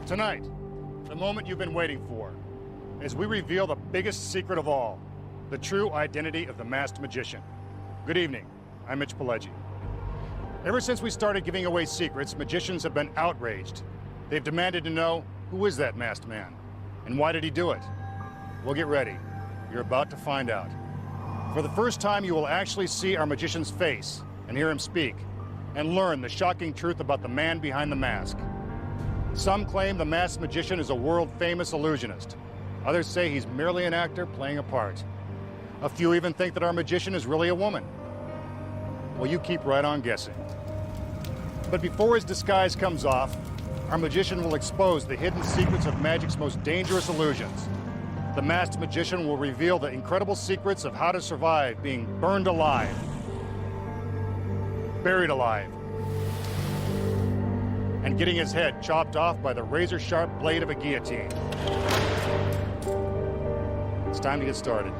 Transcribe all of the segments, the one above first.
Tonight, the moment you've been waiting for, as we reveal the biggest secret of all, the true identity of the masked magician. Good evening, I'm Mitch Pileggi. Ever since we started giving away secrets, magicians have been outraged. They've demanded to know, who is that masked man? And why did he do it? Well, get ready. You're about to find out. For the first time, you will actually see our magician's face and hear him speak, and learn the shocking truth about the man behind the mask. Some claim the masked magician is a world-famous illusionist. Others say he's merely an actor playing a part. A few even think that our magician is really a woman. Well, you keep right on guessing. But before his disguise comes off, our magician will expose the hidden secrets of magic's most dangerous illusions. The masked magician will reveal the incredible secrets of how to survive being burned alive, buried alive, and getting his head chopped off by the razor-sharp blade of a guillotine. It's time to get started.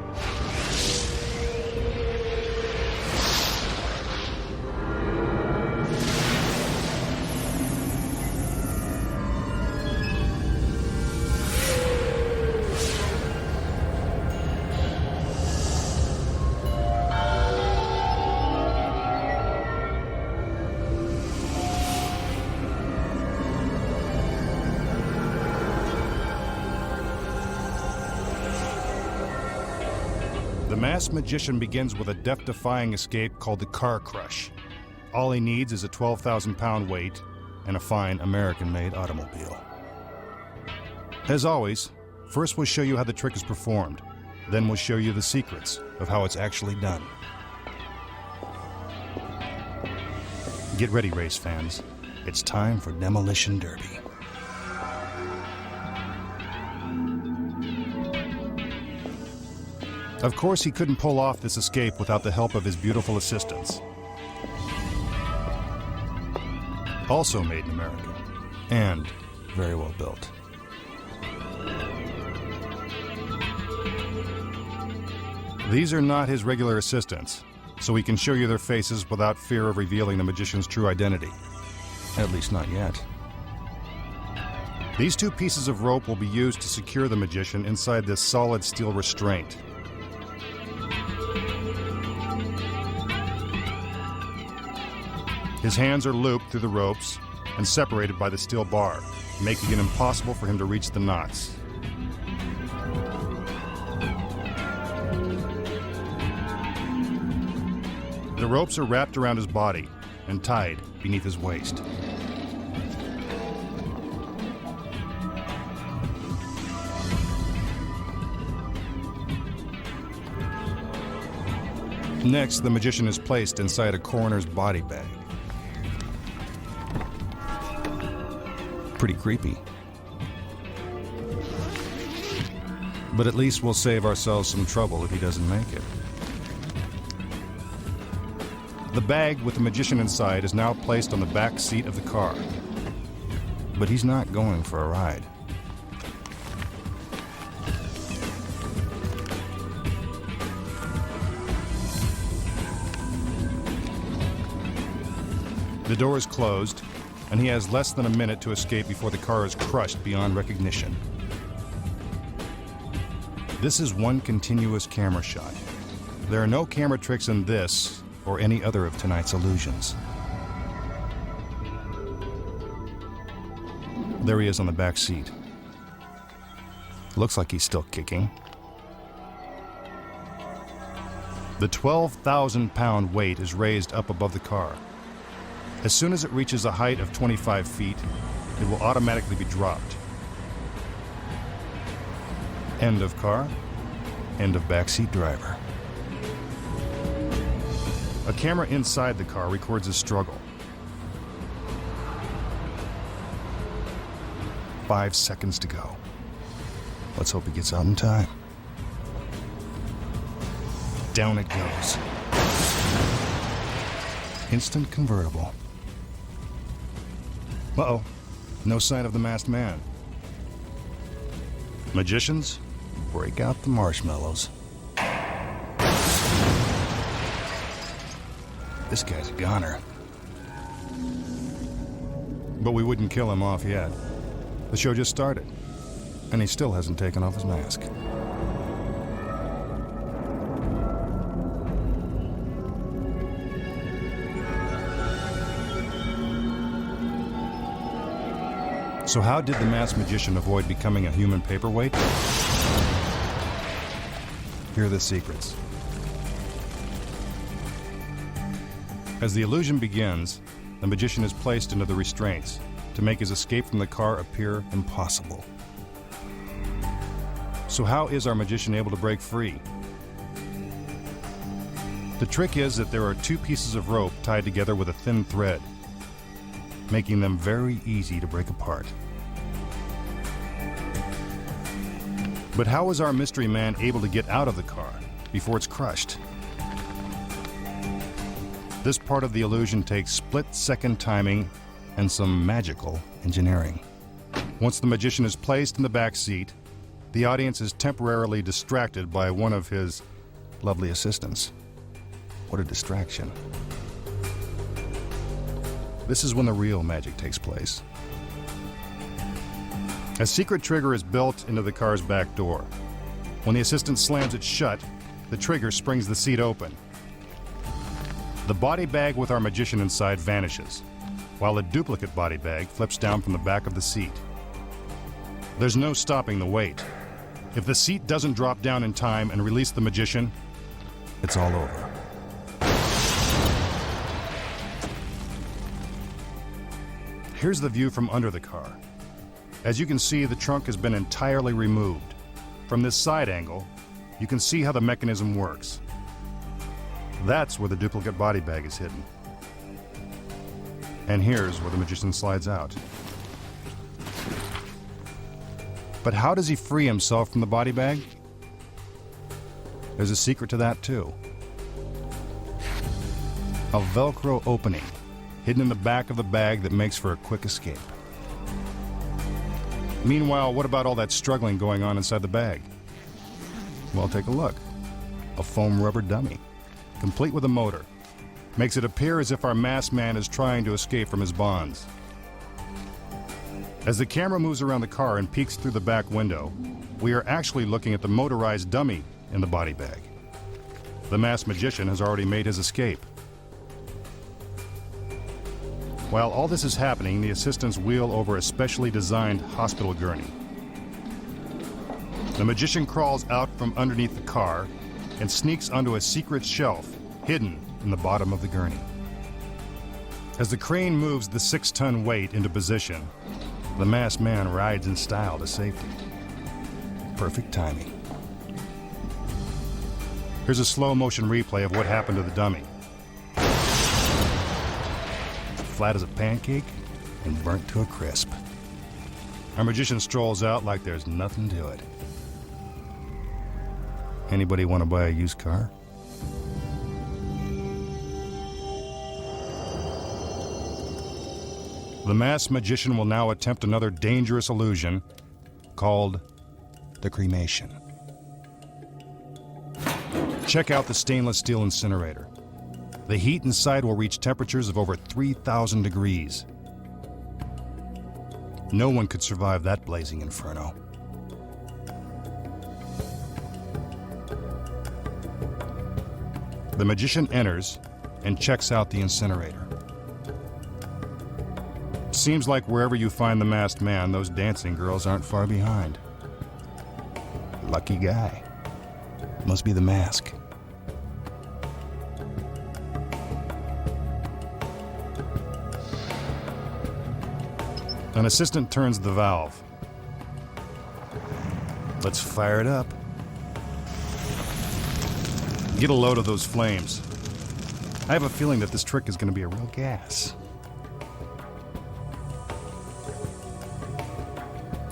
The masked magician begins with a death-defying escape called the car crush. All he needs is a 12,000-pound weight and a fine American-made automobile. As always, first we'll show you how the trick is performed. Then we'll show you the secrets of how it's actually done. Get ready, race fans. It's time for Demolition Derby. Of course, he couldn't pull off this escape without the help of his beautiful assistants. Also made in America, and very well built. These are not his regular assistants, so he can show you their faces without fear of revealing the magician's true identity. At least not yet. These two pieces of rope will be used to secure the magician inside this solid steel restraint. His hands are looped through the ropes and separated by the steel bar, making it impossible for him to reach the knots. The ropes are wrapped around his body and tied beneath his waist. Next, the magician is placed inside a coroner's body bag. Pretty creepy. But at least we'll save ourselves some trouble if he doesn't make it. The bag with the magician inside is now placed on the back seat of the car. But he's not going for a ride. The door is closed, and he has less than a minute to escape before the car is crushed beyond recognition. This is one continuous camera shot. There are no camera tricks in this or any other of tonight's illusions. There he is on the back seat. Looks like he's still kicking. The 12,000-pound weight is raised up above the car. As soon as it reaches a height of 25 feet, it will automatically be dropped. End of car, end of backseat driver. A camera inside the car records his struggle. 5 seconds to go. Let's hope he gets out in time. Down it goes. Instant convertible. Uh-oh, no sign of the masked man. Magicians, break out the marshmallows. This guy's a goner. But we wouldn't kill him off yet. The show just started, and he still hasn't taken off his mask. So how did the masked magician avoid becoming a human paperweight? Here are the secrets. As the illusion begins, the magician is placed into the restraints to make his escape from the car appear impossible. So how is our magician able to break free? The trick is that there are two pieces of rope tied together with a thin thread, making them very easy to break apart. But how is our mystery man able to get out of the car before it's crushed? This part of the illusion takes split-second timing and some magical engineering. Once the magician is placed in the back seat, the audience is temporarily distracted by one of his lovely assistants. What a distraction. This is when the real magic takes place. A secret trigger is built into the car's back door. When the assistant slams it shut, the trigger springs the seat open. The body bag with our magician inside vanishes, while a duplicate body bag flips down from the back of the seat. There's no stopping the weight. If the seat doesn't drop down in time and release the magician, it's all over. Here's the view from under the car. As you can see, the trunk has been entirely removed. From this side angle, you can see how the mechanism works. That's where the duplicate body bag is hidden. And here's where the magician slides out. But how does he free himself from the body bag? There's a secret to that too. A Velcro opening hidden in the back of the bag that makes for a quick escape. Meanwhile, what about all that struggling going on inside the bag? Well, take a look. A foam rubber dummy, complete with a motor, makes it appear as if our masked man is trying to escape from his bonds. As the camera moves around the car and peeks through the back window, we are actually looking at the motorized dummy in the body bag. The masked magician has already made his escape. While all this is happening, the assistants wheel over a specially designed hospital gurney. The magician crawls out from underneath the car and sneaks onto a secret shelf hidden in the bottom of the gurney. As the crane moves the 6-ton weight into position, the masked man rides in style to safety. Perfect timing. Here's a slow-motion replay of what happened to the dummy. Flat as a pancake and burnt to a crisp. Our magician strolls out like there's nothing to it. Anybody want to buy a used car? The masked magician will now attempt another dangerous illusion called the cremation. Check out the stainless steel incinerator. The heat inside will reach temperatures of over 3,000 degrees. No one could survive that blazing inferno. The magician enters and checks out the incinerator. Seems like wherever you find the masked man, those dancing girls aren't far behind. Lucky guy. Must be the mask. An assistant turns the valve. Let's fire it up. Get a load of those flames. I have a feeling that this trick is going to be a real gas.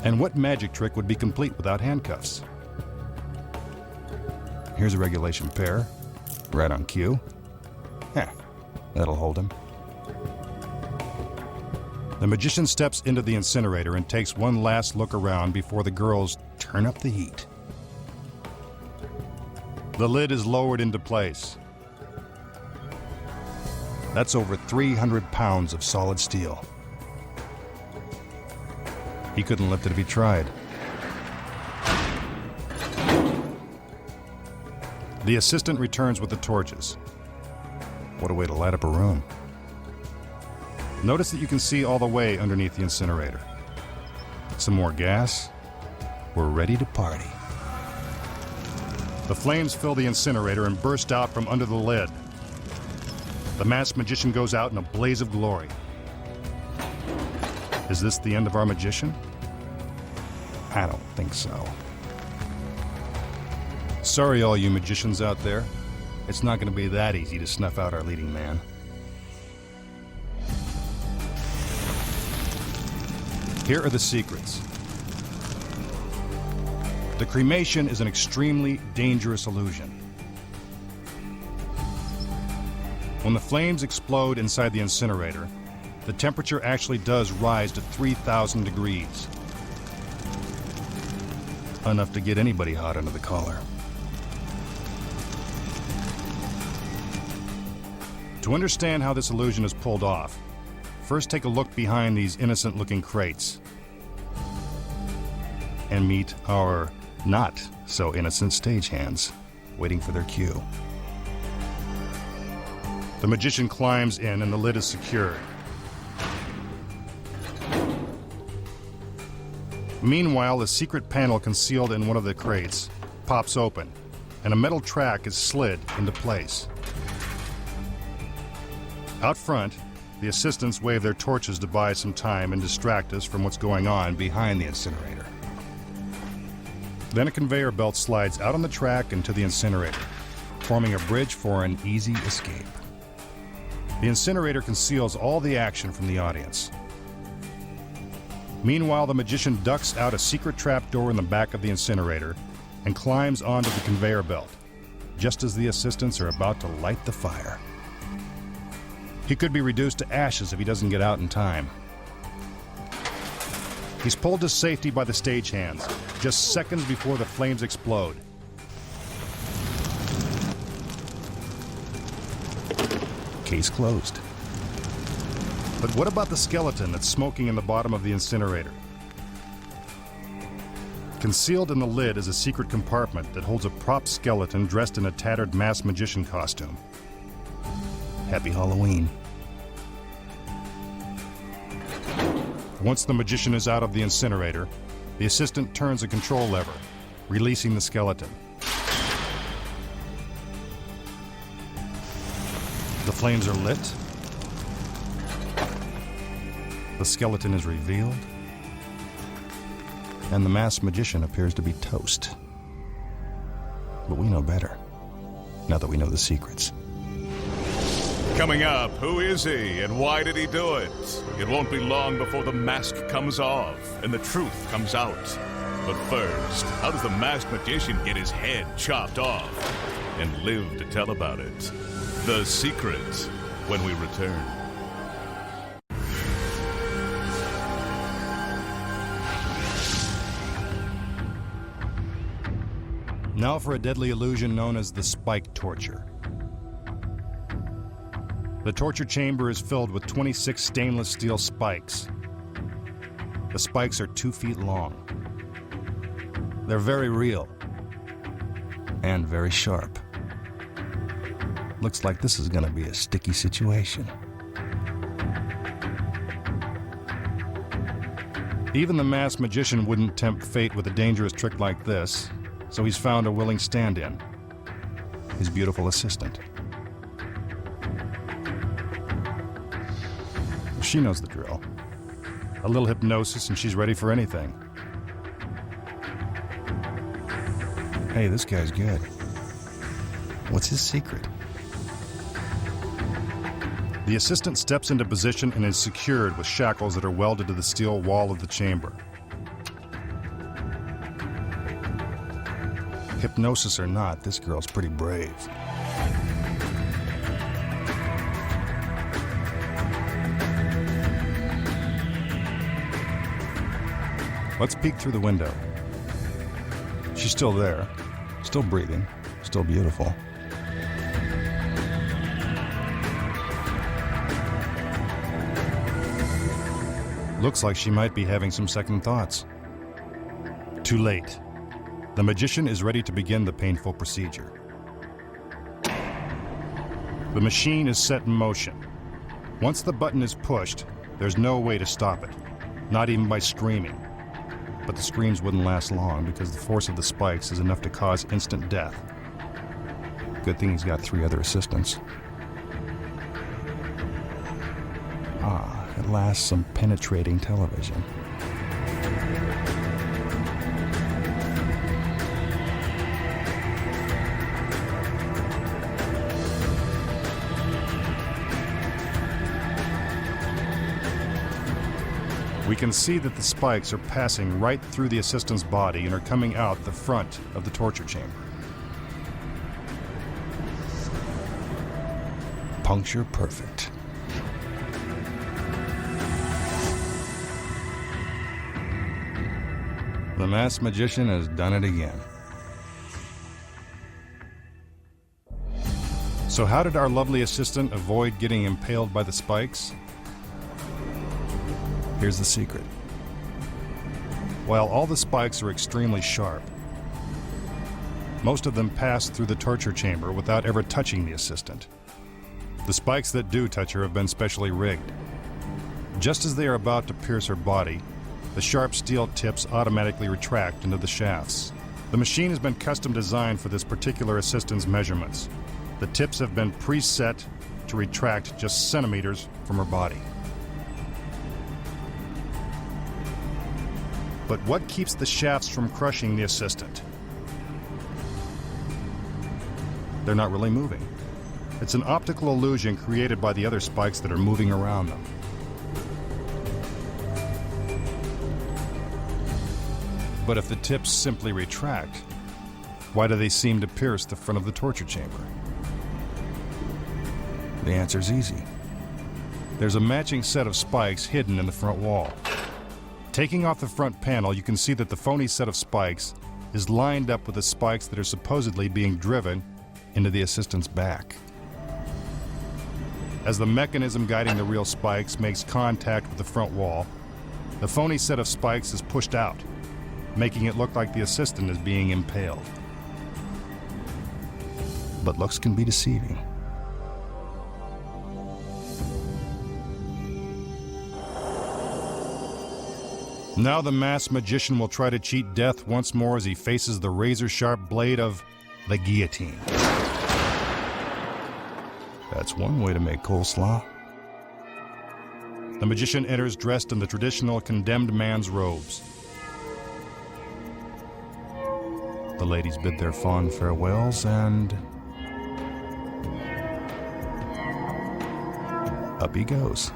And what magic trick would be complete without handcuffs? Here's a regulation pair, right on cue. That'll hold him. The magician steps into the incinerator and takes one last look around before the girls turn up the heat. The lid is lowered into place. That's over 300 pounds of solid steel. He couldn't lift it if he tried. The assistant returns with the torches. What a way to light up a room. Notice that you can see all the way underneath the incinerator. Some more gas. We're ready to party. The flames fill the incinerator and burst out from under the lid. The masked magician goes out in a blaze of glory. Is this the end of our magician? I don't think so. Sorry, all you magicians out there. It's not going to be that easy to snuff out our leading man. Here are the secrets. The cremation is an extremely dangerous illusion. When the flames explode inside the incinerator, the temperature actually does rise to 3,000 degrees. Enough to get anybody hot under the collar. To understand how this illusion is pulled off, first take a look behind these innocent-looking crates and meet our not-so-innocent stagehands waiting for their cue. The magician climbs in and the lid is secured. Meanwhile, a secret panel concealed in one of the crates pops open, and a metal track is slid into place. Out front, the assistants wave their torches to buy some time and distract us from what's going on behind the incinerator. Then a conveyor belt slides out on the track into the incinerator, forming a bridge for an easy escape. The incinerator conceals all the action from the audience. Meanwhile, the magician ducks out a secret trapdoor in the back of the incinerator and climbs onto the conveyor belt, just as the assistants are about to light the fire. He could be reduced to ashes if he doesn't get out in time. He's pulled to safety by the stagehands, just seconds before the flames explode. Case closed. But what about the skeleton that's smoking in the bottom of the incinerator? Concealed in the lid is a secret compartment that holds a prop skeleton dressed in a tattered masked magician costume. Happy Halloween. Once the magician is out of the incinerator, the assistant turns a control lever, releasing the skeleton. The flames are lit. The skeleton is revealed. And the masked magician appears to be toast. But we know better, now that we know the secrets. Coming up, who is he and why did he do it? It won't be long before the mask comes off and the truth comes out. But first, how does the masked magician get his head chopped off and live to tell about it? The secret, when we return. Now for a deadly illusion known as the spike torture. The torture chamber is filled with 26 stainless steel spikes. The spikes are 2 feet long. They're very real and very sharp. Looks like this is going to be a sticky situation. Even the masked magician wouldn't tempt fate with a dangerous trick like this, so he's found a willing stand-in, his beautiful assistant. She knows the drill. A little hypnosis and she's ready for anything. Hey, this guy's good. What's his secret? The assistant steps into position and is secured with shackles that are welded to the steel wall of the chamber. Hypnosis or not, this girl's pretty brave. Let's peek through the window. She's still there, still breathing, still beautiful. Looks like she might be having some second thoughts. Too late. The magician is ready to begin the painful procedure. The machine is set in motion. Once the button is pushed, there's no way to stop it, not even by screaming. But the screams wouldn't last long because the force of the spikes is enough to cause instant death. Good thing he's got 3 other assistants. Ah, at last some penetrating television. We can see that the spikes are passing right through the assistant's body and are coming out the front of the torture chamber. Puncture perfect. The masked magician has done it again. So how did our lovely assistant avoid getting impaled by the spikes? Here's the secret. While all the spikes are extremely sharp, most of them pass through the torture chamber without ever touching the assistant. The spikes that do touch her have been specially rigged. Just as they are about to pierce her body, the sharp steel tips automatically retract into the shafts. The machine has been custom designed for this particular assistant's measurements. The tips have been preset to retract just centimeters from her body. But what keeps the shafts from crushing the assistant? They're not really moving. It's an optical illusion created by the other spikes that are moving around them. But if the tips simply retract, why do they seem to pierce the front of the torture chamber? The answer's easy. There's a matching set of spikes hidden in the front wall. Taking off the front panel, you can see that the phony set of spikes is lined up with the spikes that are supposedly being driven into the assistant's back. As the mechanism guiding the real spikes makes contact with the front wall, the phony set of spikes is pushed out, making it look like the assistant is being impaled. But looks can be deceiving. Now the masked magician will try to cheat death once more as he faces the razor-sharp blade of the guillotine. That's one way to make coleslaw. The magician enters dressed in the traditional condemned man's robes. The ladies bid their fond farewells and up he goes.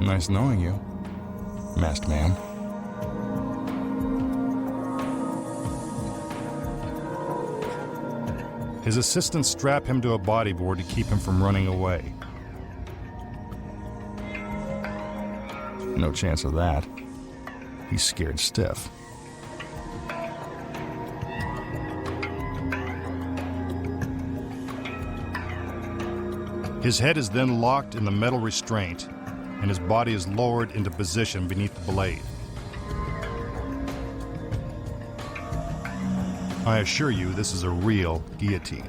Nice knowing you, masked man. His assistants strap him to a bodyboard to keep him from running away. No chance of that. He's scared stiff. His head is then locked in the metal restraint, and his body is lowered into position beneath the blade. I assure you, this is a real guillotine.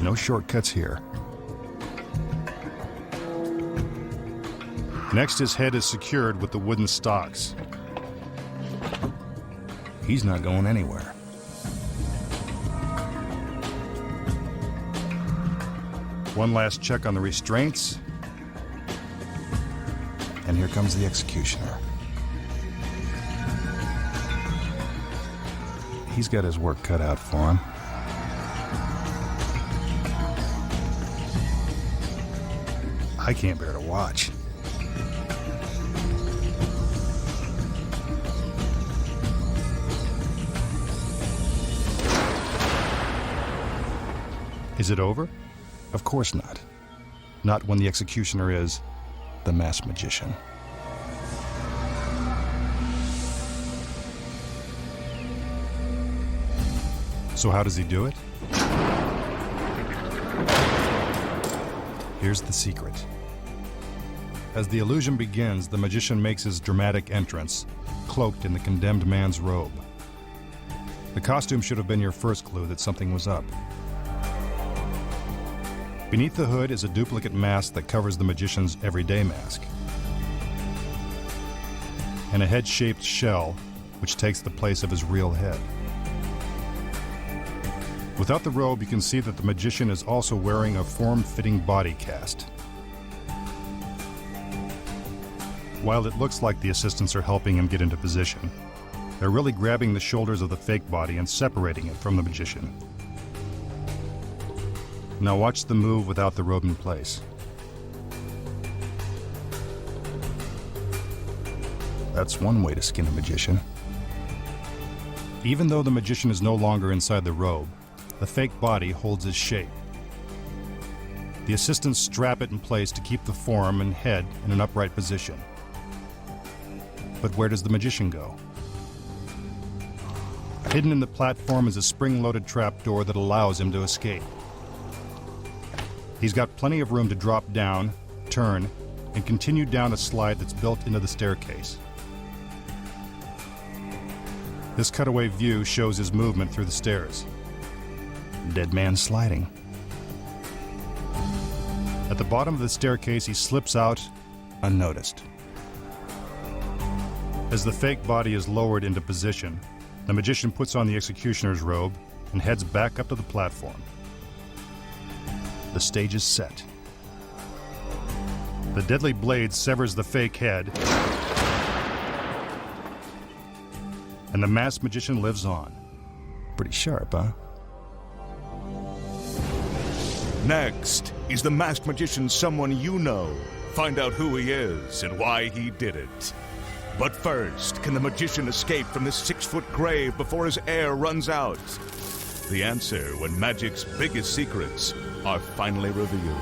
No shortcuts here. Next, his head is secured with the wooden stocks. He's not going anywhere. One last check on the restraints, and here comes the executioner. He's got his work cut out for him. I can't bear to watch. Is it over? Of course not. Not when the executioner is the masked magician. So how does he do it? Here's the secret. As the illusion begins, the magician makes his dramatic entrance, cloaked in the condemned man's robe. The costume should have been your first clue that something was up. Beneath the hood is a duplicate mask that covers the magician's everyday mask, and a head-shaped shell which takes the place of his real head. Without the robe, you can see that the magician is also wearing a form-fitting body cast. While it looks like the assistants are helping him get into position, they're really grabbing the shoulders of the fake body and separating it from the magician. Now watch the move without the robe in place. That's one way to skin a magician. Even though the magician is no longer inside the robe, the fake body holds his shape. The assistants strap it in place to keep the form and head in an upright position. But where does the magician go? Hidden in the platform is a spring-loaded trapdoor that allows him to escape. He's got plenty of room to drop down, turn, and continue down a slide that's built into the staircase. This cutaway view shows his movement through the stairs. Dead man sliding. At the bottom of the staircase, he slips out unnoticed. As the fake body is lowered into position, the magician puts on the executioner's robe and heads back up to the platform. The stage is set. The deadly blade severs the fake head, and the masked magician lives on. Pretty sharp, huh? Next, is the masked magician someone you know? Find out who he is and why he did it. But first, can the magician escape from this 6-foot grave before his air runs out? The answer when magic's biggest secrets are finally revealed.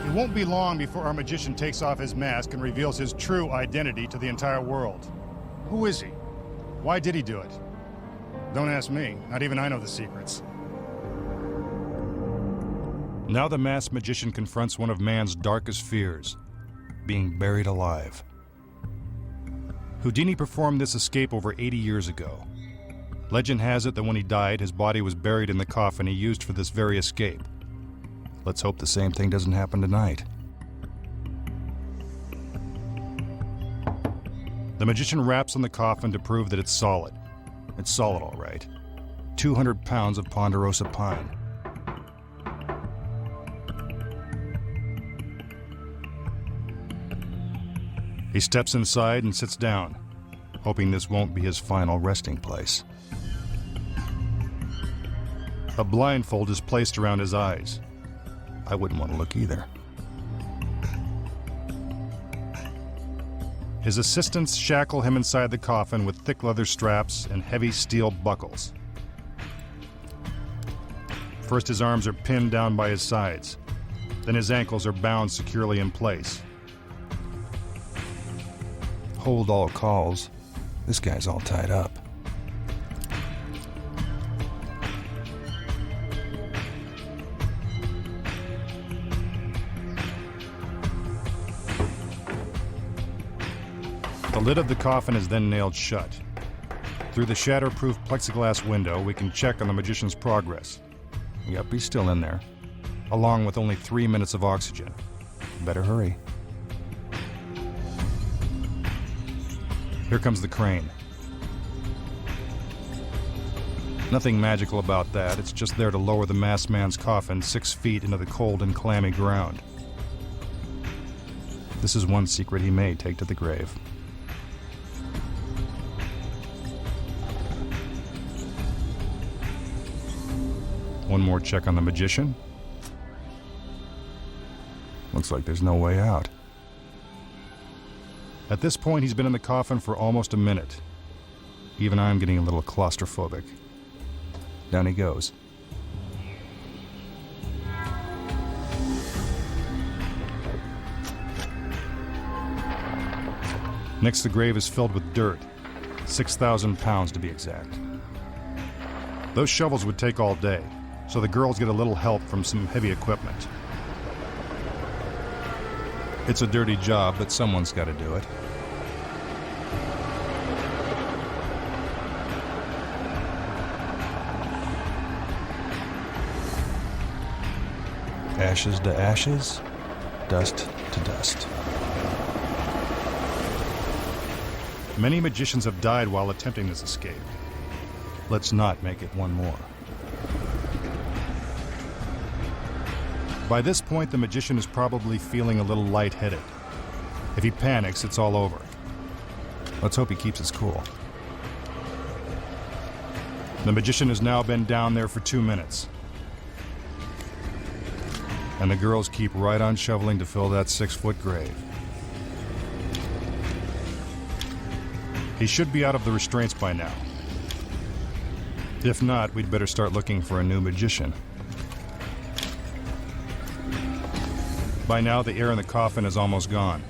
It won't be long before our magician takes off his mask and reveals his true identity to the entire world. Who is he? Why did he do it? Don't ask me. Not even I know the secrets. Now the masked magician confronts one of man's darkest fears, being buried alive. Houdini performed this escape over 80 years ago. Legend has it that when he died, his body was buried in the coffin he used for this very escape. Let's hope the same thing doesn't happen tonight. The magician raps on the coffin to prove that it's solid. It's solid, all right. 200 pounds of ponderosa pine. He steps inside and sits down, hoping this won't be his final resting place. A blindfold is placed around his eyes. I wouldn't want to look either. His assistants shackle him inside the coffin with thick leather straps and heavy steel buckles. First, his arms are pinned down by his sides. Then his ankles are bound securely in place. Hold all calls. This guy's all tied up. The lid of the coffin is then nailed shut. Through the shatterproof plexiglass window, we can check on the magician's progress. Yep, he's still in there, along with only 3 minutes of oxygen. Better hurry. Here comes the crane. Nothing magical about that. It's just there to lower the masked man's coffin 6 feet into the cold and clammy ground. This is one secret he may take to the grave. One more check on the magician. Looks like there's no way out. At this point, he's been in the coffin for almost a minute. Even I'm getting a little claustrophobic. Down he goes. Next, the grave is filled with dirt. 6,000 pounds to be exact. Those shovels would take all day, so the girls get a little help from some heavy equipment. It's a dirty job, but someone's got to do it. Ashes to ashes, dust to dust. Many magicians have died while attempting this escape. Let's not make it one more. By this point, the magician is probably feeling a little lightheaded. If he panics, it's all over. Let's hope he keeps his cool. The magician has now been down there for 2 minutes. And the girls keep right on shoveling to fill that 6-foot grave. He should be out of the restraints by now. If not, we'd better start looking for a new magician. By now, the air in the coffin is almost gone.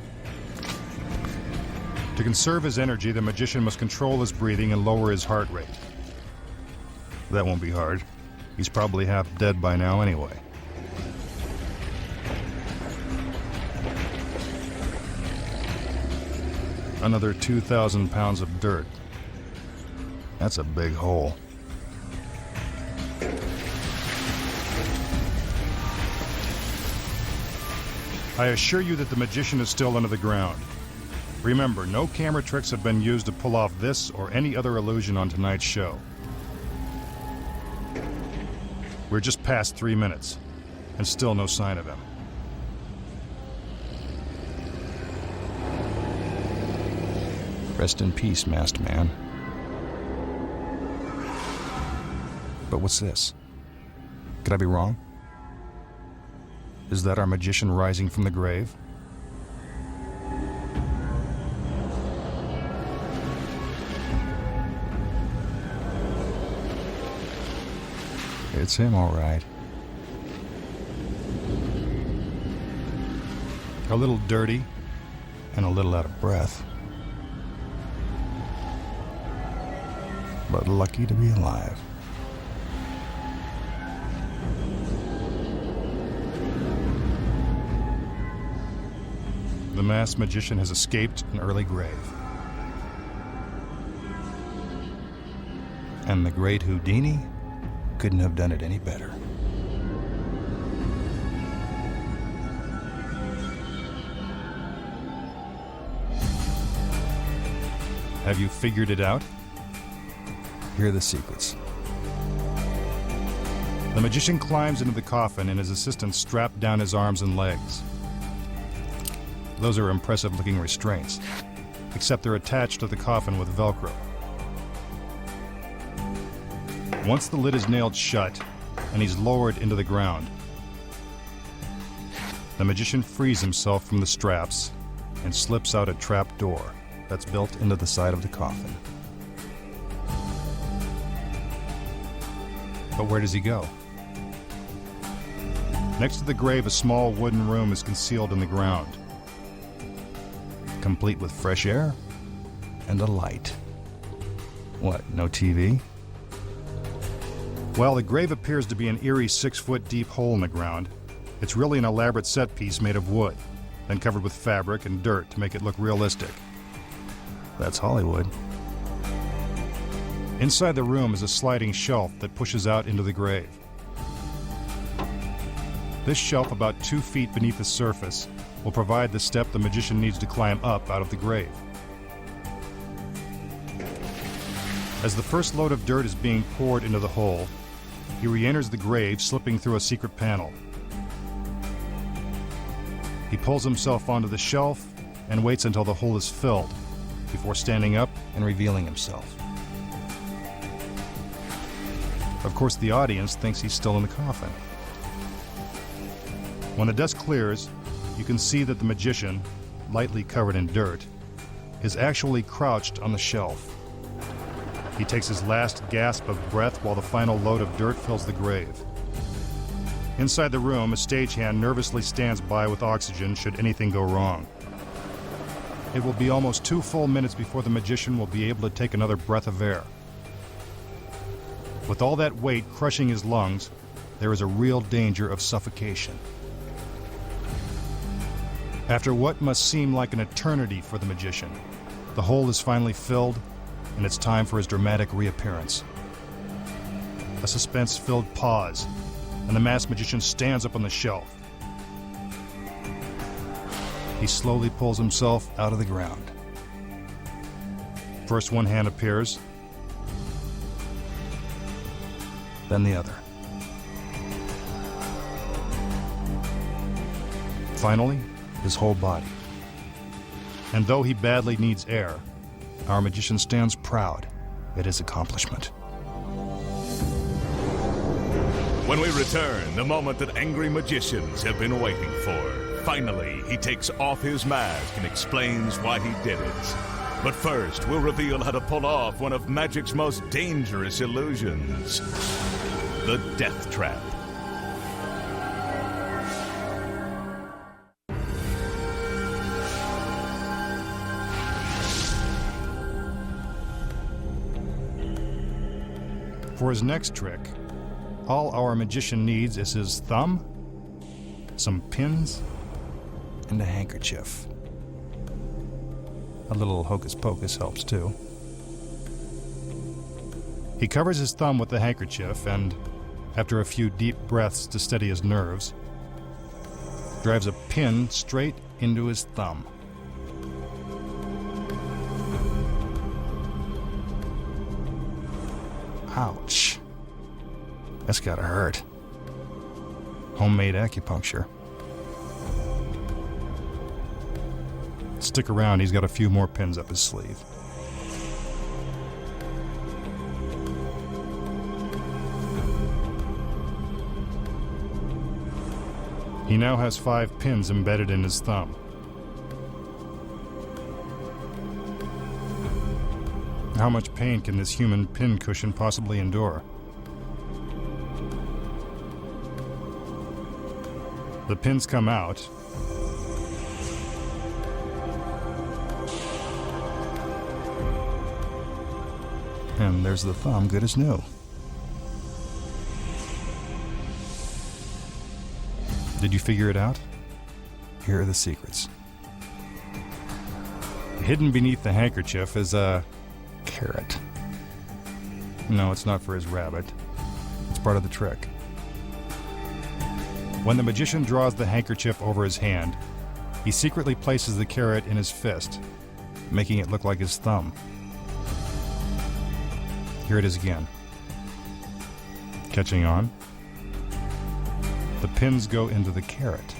To conserve his energy, the magician must control his breathing and lower his heart rate. That won't be hard. He's probably half dead by now anyway. Another 2,000 pounds of dirt. That's a big hole. I assure you that the magician is still under the ground. Remember, no camera tricks have been used to pull off this or any other illusion on tonight's show. We're just past 3 minutes, and still no sign of him. Rest in peace, masked man. But what's this? Could I be wrong? Is that our magician rising from the grave? It's him, all right. A little dirty and a little out of breath. But lucky to be alive. The masked magician has escaped an early grave. And the great Houdini couldn't have done it any better. Have you figured it out? Here are the secrets. The magician climbs into the coffin and his assistants strap down his arms and legs. Those are impressive-looking restraints, except they're attached to the coffin with Velcro. Once the lid is nailed shut and he's lowered into the ground, the magician frees himself from the straps and slips out a trap door that's built into the side of the coffin. But where does he go? Next to the grave, a small wooden room is concealed in the ground, complete with fresh air and a light. What, no TV? While the grave appears to be an eerie 6-foot deep hole in the ground, it's really an elaborate set piece made of wood, then covered with fabric and dirt to make it look realistic. That's Hollywood. Inside the room is a sliding shelf that pushes out into the grave. This shelf, about 2 feet beneath the surface, will provide the step the magician needs to climb up out of the grave. As the first load of dirt is being poured into the hole, he re-enters the grave, slipping through a secret panel. He pulls himself onto the shelf and waits until the hole is filled before standing up and revealing himself. Of course, the audience thinks he's still in the coffin. When the dust clears, you can see that the magician, lightly covered in dirt, is actually crouched on the shelf. He takes his last gasp of breath while the final load of dirt fills the grave. Inside the room, a stagehand nervously stands by with oxygen should anything go wrong. It will be almost 2 full minutes before the magician will be able to take another breath of air. With all that weight crushing his lungs, there is a real danger of suffocation. After what must seem like an eternity for the magician, the hole is finally filled, and it's time for his dramatic reappearance. A suspense-filled pause, and the masked magician stands up on the shelf. He slowly pulls himself out of the ground. First one hand appears, then the other. Finally, his whole body. And though he badly needs air, our magician stands proud at his accomplishment. When we return, the moment that angry magicians have been waiting for. Finally, he takes off his mask and explains why he did it. But first, we'll reveal how to pull off one of magic's most dangerous illusions, the death trap. For his next trick, all our magician needs is his thumb, some pins, and a handkerchief. A little hocus pocus helps too. He covers his thumb with the handkerchief and, after a few deep breaths to steady his nerves, drives a pin straight into his thumb. Ouch. That's gotta hurt. Homemade acupuncture. Stick around, he's got a few more pins up his sleeve. He now has 5 pins embedded in his thumb. How much pain can this human pin cushion possibly endure? The pins come out. And there's the thumb, good as new. Did you figure it out? Here are the secrets. Hidden beneath the handkerchief is a carrot. No, it's not for his rabbit. It's part of the trick. When the magician draws the handkerchief over his hand, he secretly places the carrot in his fist, making it look like his thumb. Here it is again. Catching on? The pins go into the carrot,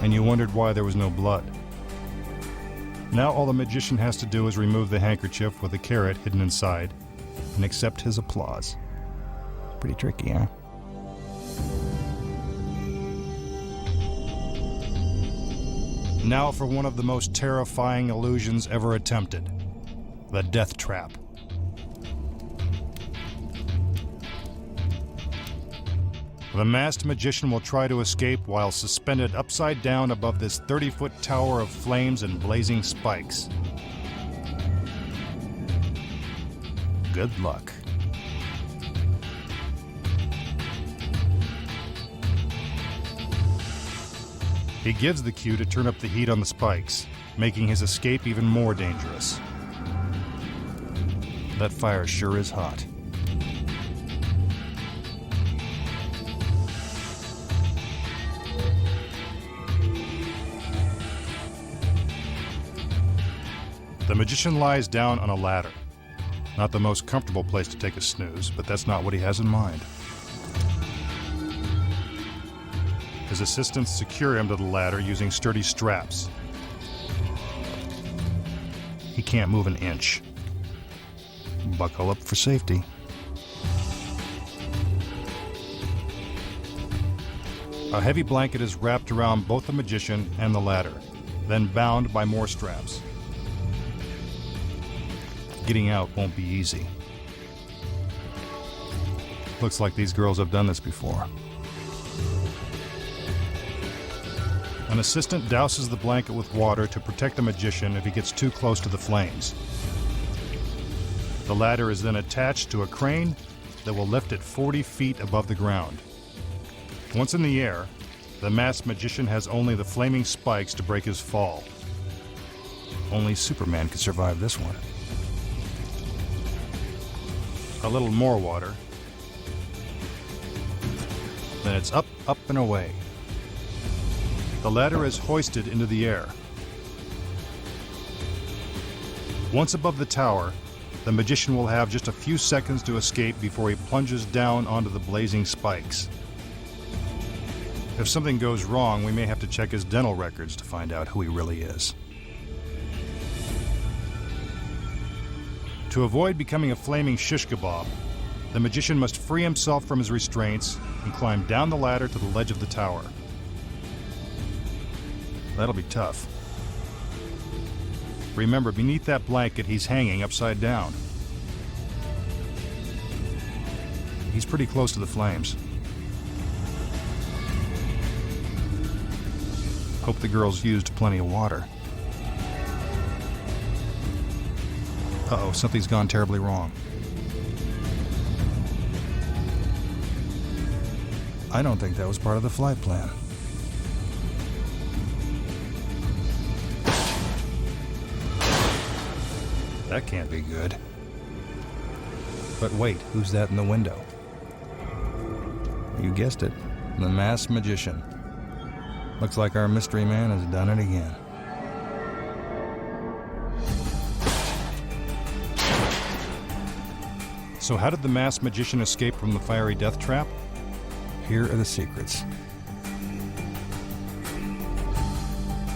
and you wondered why there was no blood. Now all the magician has to do is remove the handkerchief with the carrot hidden inside and accept his applause. Pretty tricky, huh? Now for one of the most terrifying illusions ever attempted, the death trap. The masked magician will try to escape while suspended upside down above this 30-foot tower of flames and blazing spikes. Good luck. He gives the cue to turn up the heat on the spikes, making his escape even more dangerous. That fire sure is hot. The magician lies down on a ladder. Not the most comfortable place to take a snooze, but that's not what he has in mind. His assistants secure him to the ladder using sturdy straps. He can't move an inch. Buckle up for safety. A heavy blanket is wrapped around both the magician and the ladder, then bound by more straps. Getting out won't be easy. Looks like these girls have done this before. An assistant douses the blanket with water to protect the magician if he gets too close to the flames. The ladder is then attached to a crane that will lift it 40 feet above the ground. Once in the air, the masked magician has only the flaming spikes to break his fall. Only Superman could survive this one. A little more water. Then it's up, up, and away. The ladder is hoisted into the air. Once above the tower, the magician will have just a few seconds to escape before he plunges down onto the blazing spikes. If something goes wrong, we may have to check his dental records to find out who he really is. To avoid becoming a flaming shish kebab, the magician must free himself from his restraints and climb down the ladder to the ledge of the tower. That'll be tough. Remember, beneath that blanket, he's hanging upside down. He's pretty close to the flames. Hope the girls used plenty of water. Uh-oh, something's gone terribly wrong. I don't think that was part of the flight plan. That can't be good. But wait, who's that in the window? You guessed it, the masked magician. Looks like our mystery man has done it again. So how did the masked magician escape from the fiery death trap? Here are the secrets.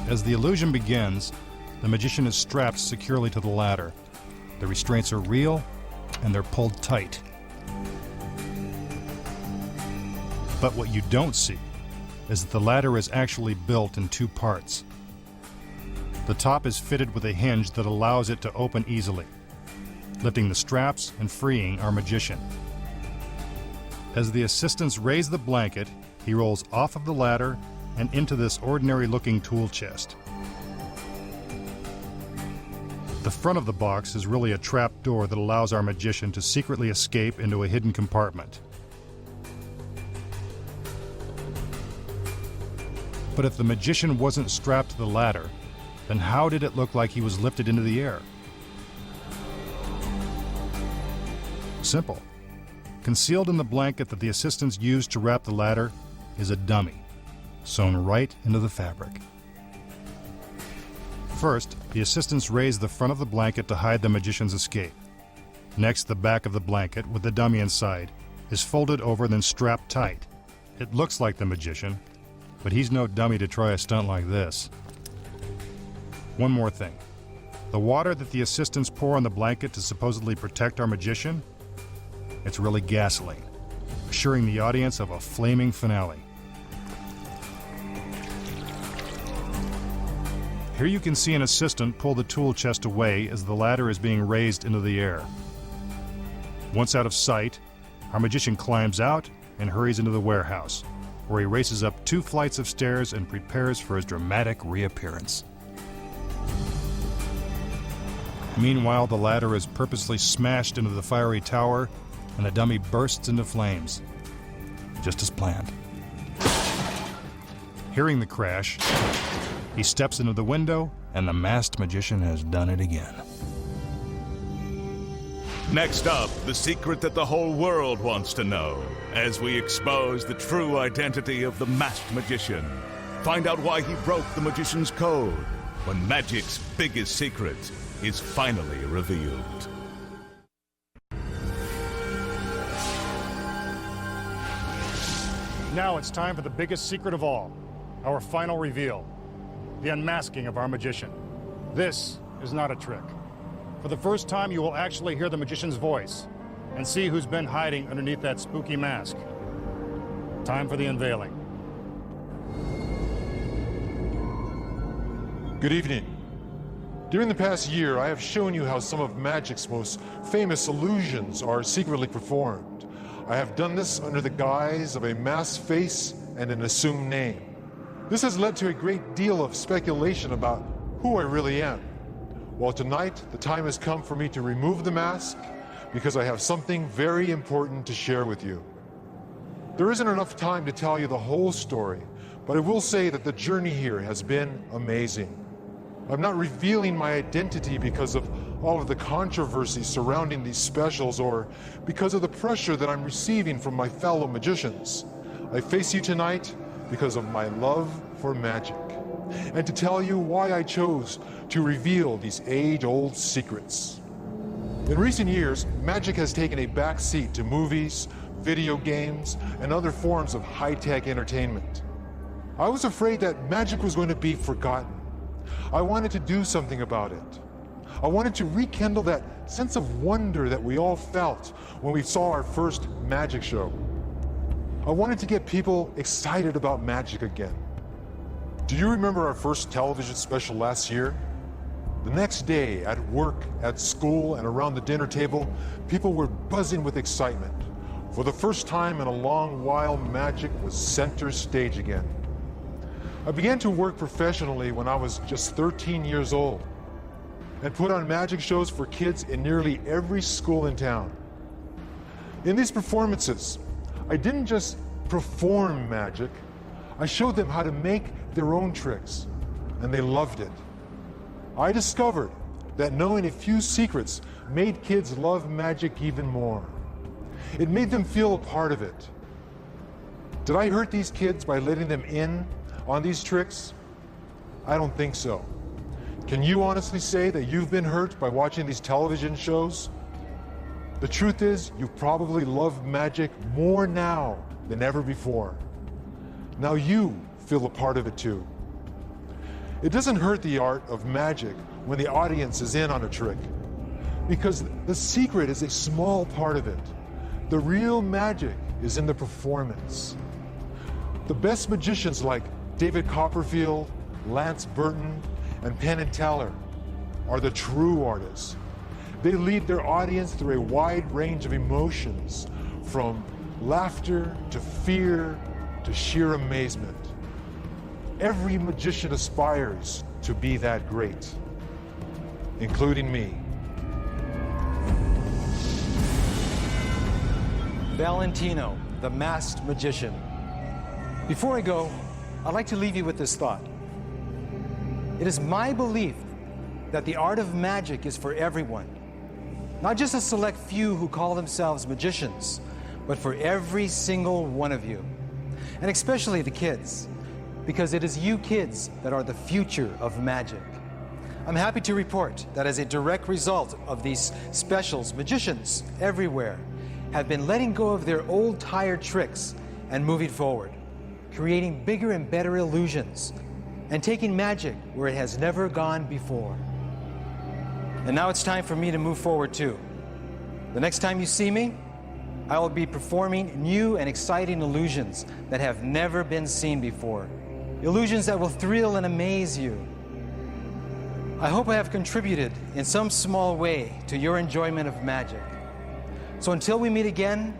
As the illusion begins, the magician is strapped securely to the ladder. The restraints are real, and they're pulled tight. But what you don't see is that the ladder is actually built in two parts. The top is fitted with a hinge that allows it to open easily, lifting the straps and freeing our magician. As the assistants raise the blanket, he rolls off of the ladder and into this ordinary-looking tool chest. The front of the box is really a trap door that allows our magician to secretly escape into a hidden compartment. But if the magician wasn't strapped to the ladder, then how did it look like he was lifted into the air? Simple. Concealed in the blanket that the assistants used to wrap the ladder is a dummy, sewn right into the fabric. First, the assistants raise the front of the blanket to hide the magician's escape. Next, the back of the blanket, with the dummy inside, is folded over and then strapped tight. It looks like the magician, but he's no dummy to try a stunt like this. One more thing. The water that the assistants pour on the blanket to supposedly protect our magician, it's really gasoline, assuring the audience of a flaming finale. Here you can see an assistant pull the tool chest away as the ladder is being raised into the air. Once out of sight, our magician climbs out and hurries into the warehouse, where he races up 2 flights of stairs and prepares for his dramatic reappearance. Meanwhile, the ladder is purposely smashed into the fiery tower, and the dummy bursts into flames, just as planned. Hearing the crash, he steps into the window, and the masked magician has done it again. Next up, the secret that the whole world wants to know, as we expose the true identity of the masked magician. Find out why he broke the magician's code, when magic's biggest secret is finally revealed. Now it's time for the biggest secret of all, our final reveal, the unmasking of our magician. This is not a trick. For the first time, you will actually hear the magician's voice and see who's been hiding underneath that spooky mask. Time for the unveiling. Good evening. During the past year, I have shown you how some of magic's most famous illusions are secretly performed. I have done this under the guise of a masked face and an assumed name. This has led to a great deal of speculation about who I really am. Well, tonight, the time has come for me to remove the mask, because I have something very important to share with you. There isn't enough time to tell you the whole story, but I will say that the journey here has been amazing. I'm not revealing my identity because of all of the controversy surrounding these specials or because of the pressure that I'm receiving from my fellow magicians. I face you tonight because of my love for magic and to tell you why I chose to reveal these age-old secrets. In recent years, magic has taken a back seat to movies, video games, and other forms of high-tech entertainment. I was afraid that magic was going to be forgotten. I wanted to do something about it. I wanted to rekindle that sense of wonder that we all felt when we saw our first magic show. I wanted to get people excited about magic again. Do you remember our first television special last year? The next day, at work, at school, and around the dinner table, people were buzzing with excitement. For the first time in a long while, magic was center stage again. I began to work professionally when I was just 13 years old and put on magic shows for kids in nearly every school in town. In these performances, I didn't just perform magic, I showed them how to make their own tricks, and they loved it. I discovered that knowing a few secrets made kids love magic even more. It made them feel a part of it. Did I hurt these kids by letting them in on these tricks? I don't think so. Can you honestly say that you've been hurt by watching these television shows? The truth is, you probably love magic more now than ever before. Now you feel a part of it too. It doesn't hurt the art of magic when the audience is in on a trick, because the secret is a small part of it. The real magic is in the performance. The best magicians like David Copperfield, Lance Burton, and Penn and Teller are the true artists. They lead their audience through a wide range of emotions, from laughter to fear to sheer amazement. Every magician aspires to be that great, including me. Valentino, the masked magician. Before I go, I'd like to leave you with this thought. It is my belief that the art of magic is for everyone, not just a select few who call themselves magicians, but for every single one of you, and especially the kids, because it is you kids that are the future of magic. I'm happy to report that as a direct result of these specials, magicians everywhere have been letting go of their old tired tricks and moving forward, creating bigger and better illusions, and taking magic where it has never gone before. And now it's time for me to move forward too. The next time you see me, I will be performing new and exciting illusions that have never been seen before. Illusions that will thrill and amaze you. I hope I have contributed in some small way to your enjoyment of magic. So until we meet again,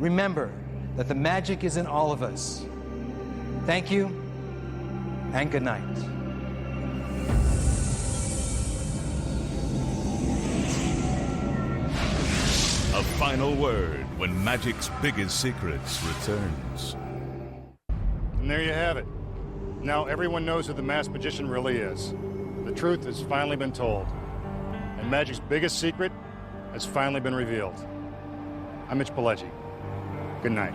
remember that the magic is in all of us. Thank you, and good night. A final word when magic's biggest secrets returns. And there you have it. Now everyone knows who the masked magician really is. The truth has finally been told. And magic's biggest secret has finally been revealed. I'm Mitch Pileggi. Good night.